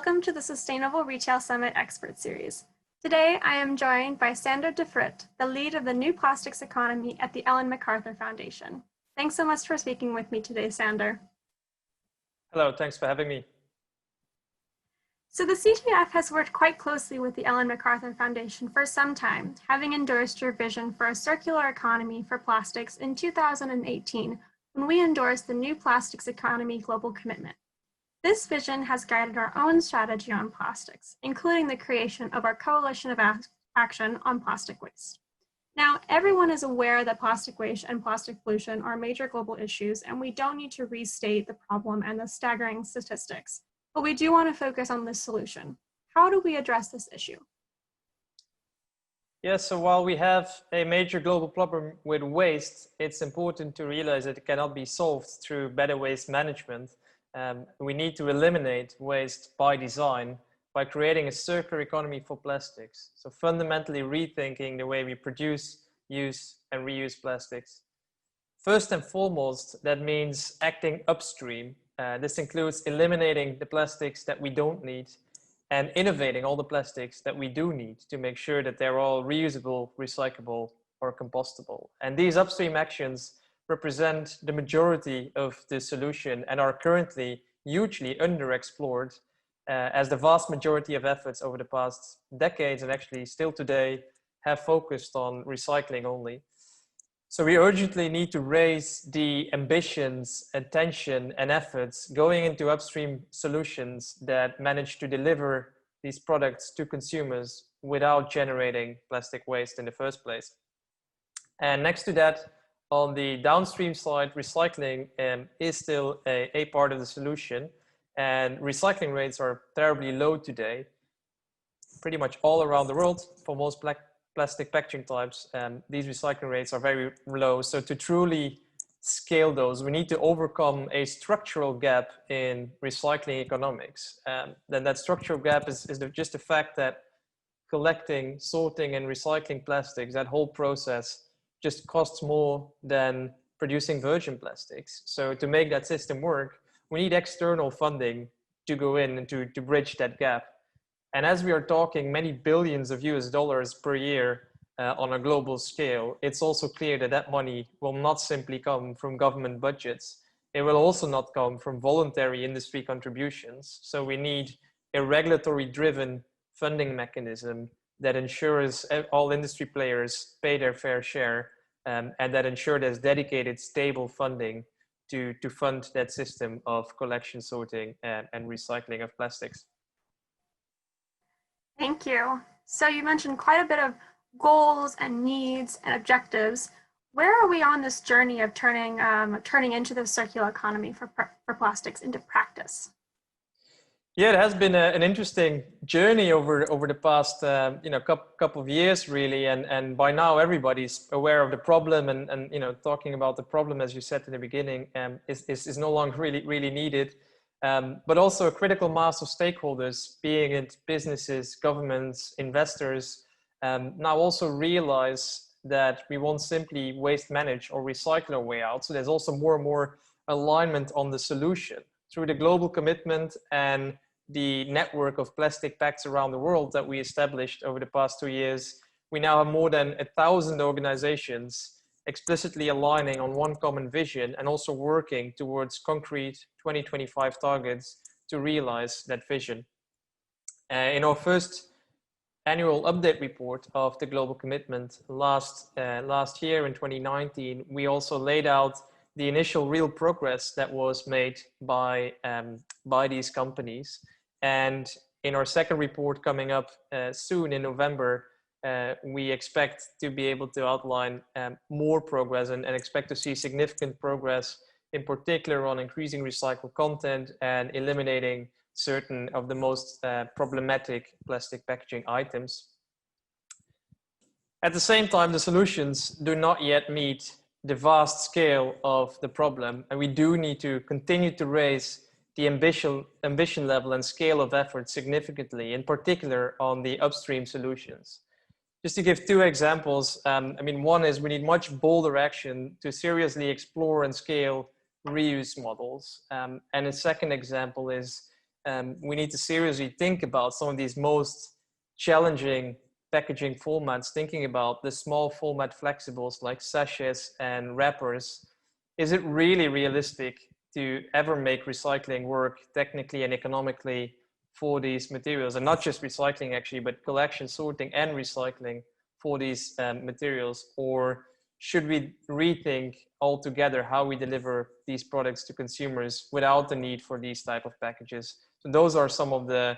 Welcome to the Sustainable Retail Summit Expert Series. Today, I am joined by Sander Defruyt, the lead of the New Plastics Economy at the Ellen MacArthur Foundation. Thanks so much for speaking with me today, Sander. Hello, thanks for having me. So the CTF has worked quite closely with the Ellen MacArthur Foundation for some time, having endorsed your vision for a circular economy for plastics in 2018, when we endorsed the New Plastics Economy Global Commitment. This vision has guided our own strategy on plastics, including the creation of our Coalition of Action on Plastic Waste. Now, everyone is aware that plastic waste and plastic pollution are major global issues, and we don't need to restate the problem and the staggering statistics, but we do want to focus on this solution. How do we address this issue? Yes, so while we have a major global problem with waste, it's important to realize that it cannot be solved through better waste management. We need to eliminate waste by design by creating a circular economy for plastics. So fundamentally rethinking the way we produce, use, and reuse plastics. First and foremost, that means acting upstream. This includes eliminating the plastics that we don't need and innovating all the plastics that we do need to make sure that they're all reusable, recyclable, or compostable. And these upstream actions represent the majority of the solution and are currently hugely underexplored, as the vast majority of efforts over the past decades and actually still today have focused on recycling only. So we urgently need to raise the ambitions, attention, and efforts going into upstream solutions that manage to deliver these products to consumers without generating plastic waste in the first place. And next to that, on the downstream side, recycling is still a part of the solution, and recycling rates are terribly low today, pretty much all around the world for most plastic packaging types. These recycling rates are very low. So to truly scale those, we need to overcome a structural gap in recycling economics. Then that structural gap is just the fact that collecting, sorting, and recycling plastics, that whole process just costs more than producing virgin plastics. So to make that system work, we need external funding to go in and to bridge that gap. And as we are talking many billions of US dollars per year on a global scale, it's also clear that that money will not simply come from government budgets. It will also not come from voluntary industry contributions. So we need a regulatory driven funding mechanism that ensures all industry players pay their fair share, and that ensure there's dedicated, stable funding to fund that system of collection, sorting, and recycling of plastics. Thank you. So you mentioned quite a bit of goals and needs and objectives. Where are we on this journey of turning into the circular economy for plastics into practice? Yeah, it has been an interesting journey over the past couple of years, really, and by now everybody's aware of the problem, and talking about the problem, as you said in the beginning, is no longer really needed. But also a critical mass of stakeholders, being it businesses, governments, investors, now also realize that we won't simply waste manage or recycle our way out. So there's also more and more alignment on the solution through the global commitment and the network of plastic pacts around the world that we established over the past 2 years. We now have more than 1,000 organizations explicitly aligning on one common vision and also working towards concrete 2025 targets to realize that vision. In our first annual update report of the global commitment last year in 2019, we also laid out the initial real progress that was made by these companies. And in our second report coming up soon in November, we expect to be able to outline more progress and expect to see significant progress, in particular on increasing recycled content and eliminating certain of the most problematic plastic packaging items. At the same time, the solutions do not yet meet the vast scale of the problem, and we do need to continue to raise the ambition level and scale of effort significantly, in particular on the upstream solutions. Just to give two examples, one is we need much bolder action to seriously explore and scale reuse models. And a second example is we need to seriously think about some of these most challenging packaging formats, thinking about the small format flexibles like sachets and wrappers. Is it really realistic to ever make recycling work technically and economically for these materials? And not just recycling actually, but collection, sorting and recycling for these materials? Or should we rethink altogether how we deliver these products to consumers without the need for these type of packages? So those are some of the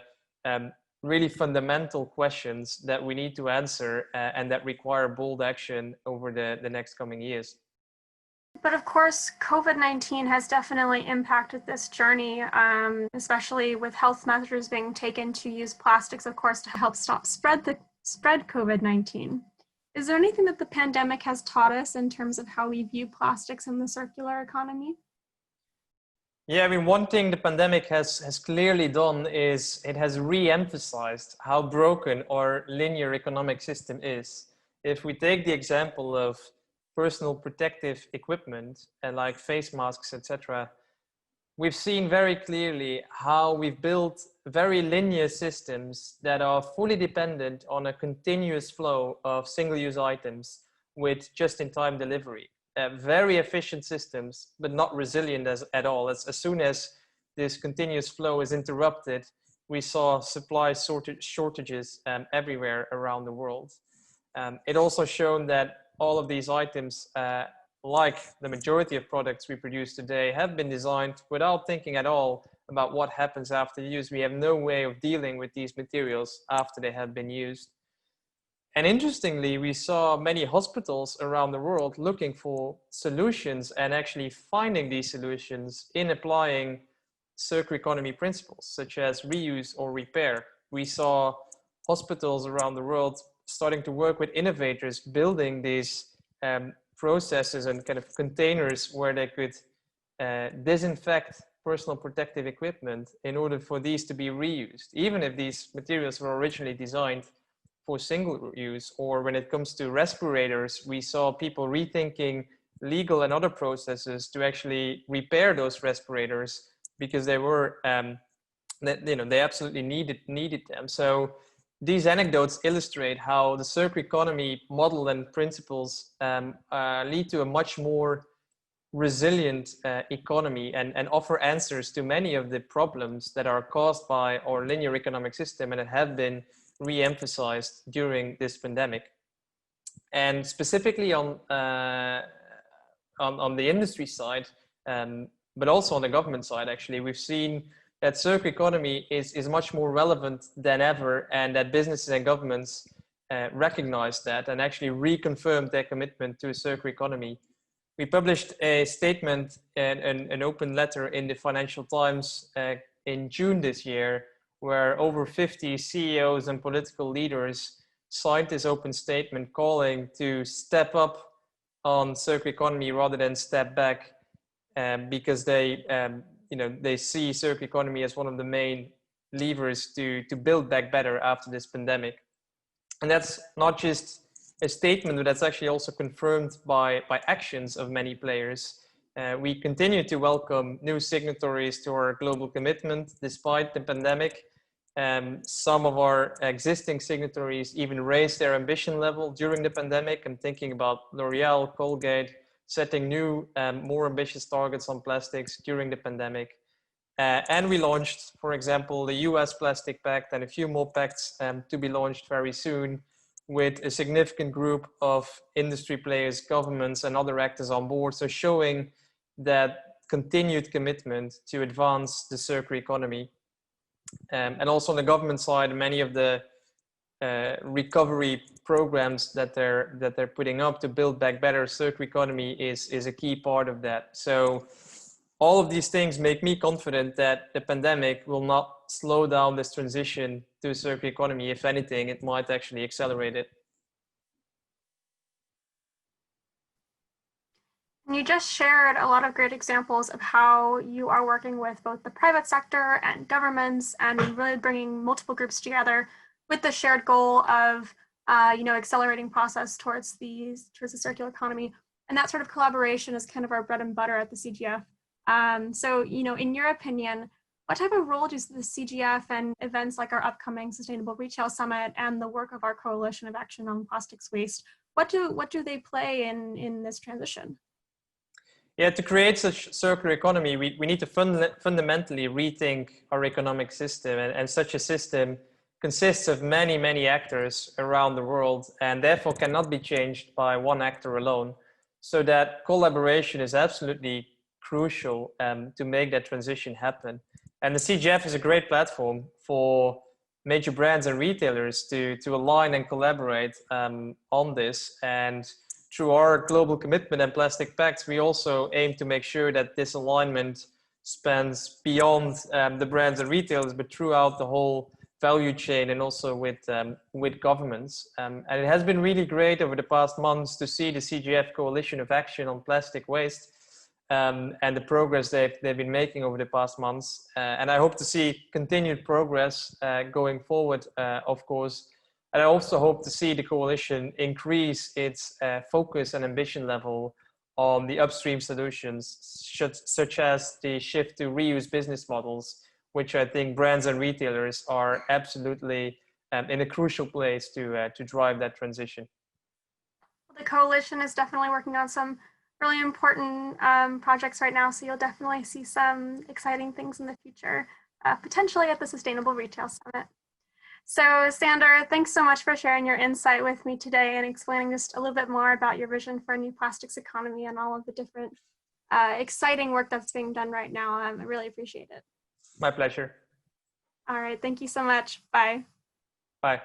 really fundamental questions that we need to answer and that require bold action over the next coming years. But of course, COVID-19 has definitely impacted this journey, especially with health measures being taken to use plastics, of course, to help spread COVID-19. Is there anything that the pandemic has taught us in terms of how we view plastics in the circular economy? Yeah, I mean, one thing the pandemic has clearly done is it has re-emphasized how broken our linear economic system is. If we take the example of personal protective equipment and like face masks, etc., we've seen very clearly how we've built very linear systems that are fully dependent on a continuous flow of single-use items with just-in-time delivery. Very efficient systems, but not resilient at all. As soon as this continuous flow is interrupted, we saw supply shortages everywhere around the world. It also shown that all of these items, like the majority of products we produce today, have been designed without thinking at all about what happens after use. We have no way of dealing with these materials after they have been used. And interestingly, we saw many hospitals around the world looking for solutions and actually finding these solutions in applying circular economy principles, such as reuse or repair. We saw hospitals around the world starting to work with innovators, building these processes and kind of containers where they could disinfect personal protective equipment in order for these to be reused, even if these materials were originally designed for single use. Or when it comes to respirators, we saw people rethinking legal and other processes to actually repair those respirators because they were, they absolutely needed them. So these anecdotes illustrate how the circular economy model and principles lead to a much more resilient economy and offer answers to many of the problems that are caused by our linear economic system and that have been re-emphasized during this pandemic. And specifically on the industry side, but also on the government side, actually, we've seen that circular economy is much more relevant than ever, and that businesses and governments recognize that and actually reconfirmed their commitment to a circular economy. We published a statement and an open letter in the Financial Times in June this year, where over 50 CEOs and political leaders signed this open statement calling to step up on circular economy rather than step back, because they see circular economy as one of the main levers to build back better after this pandemic. And that's not just a statement, but that's actually also confirmed by actions of many players. We continue to welcome new signatories to our global commitment despite the pandemic. Some of our existing signatories even raised their ambition level during the pandemic. I'm thinking about L'Oreal, Colgate, setting new, more ambitious targets on plastics during the pandemic. And we launched, for example, the US Plastic Pact and a few more pacts to be launched very soon, with a significant group of industry players, governments, and other actors on board. So showing that continued commitment to advance the circular economy. And also on the government side, many of the recovery programs that they're putting up to build back better circular economy is a key part of that. So all of these things make me confident that the pandemic will not slow down this transition to a circular economy. If anything, it might actually accelerate it. You just shared a lot of great examples of how you are working with both the private sector and governments and really bringing multiple groups together with the shared goal of accelerating process towards the circular economy. And that sort of collaboration is kind of our bread and butter at the CGF. So, in your opinion, What type of role does the CGF and events like our upcoming Sustainable Retail Summit and the work of our Coalition of Action on Plastics Waste, what do they play in this transition? Yeah, to create such circular economy, we need to fundamentally rethink our economic system, and such a system consists of many, many actors around the world, and therefore cannot be changed by one actor alone. So that collaboration is absolutely crucial to make that transition happen. And the CGF is a great platform for major brands and retailers to align and collaborate on this. And through our global commitment and plastic pacts, we also aim to make sure that this alignment spans beyond the brands and retailers, but throughout the whole value chain, and also with governments. And it has been really great over the past months to see the CGF Coalition of Action on Plastic Waste and the progress they've been making over the past months. And I hope to see continued progress going forward, of course. And I also hope to see the coalition increase its focus and ambition level on the upstream solutions, such as the shift to reuse business models, which I think brands and retailers are absolutely in a crucial place to drive that transition. The coalition is definitely working on some really important projects right now, so you'll definitely see some exciting things in the future, potentially at the Sustainable Retail Summit. So Sander, thanks so much for sharing your insight with me today and explaining just a little bit more about your vision for a new plastics economy and all of the different exciting work that's being done right now. I really appreciate it. My pleasure. All right, thank you so much. Bye. Bye.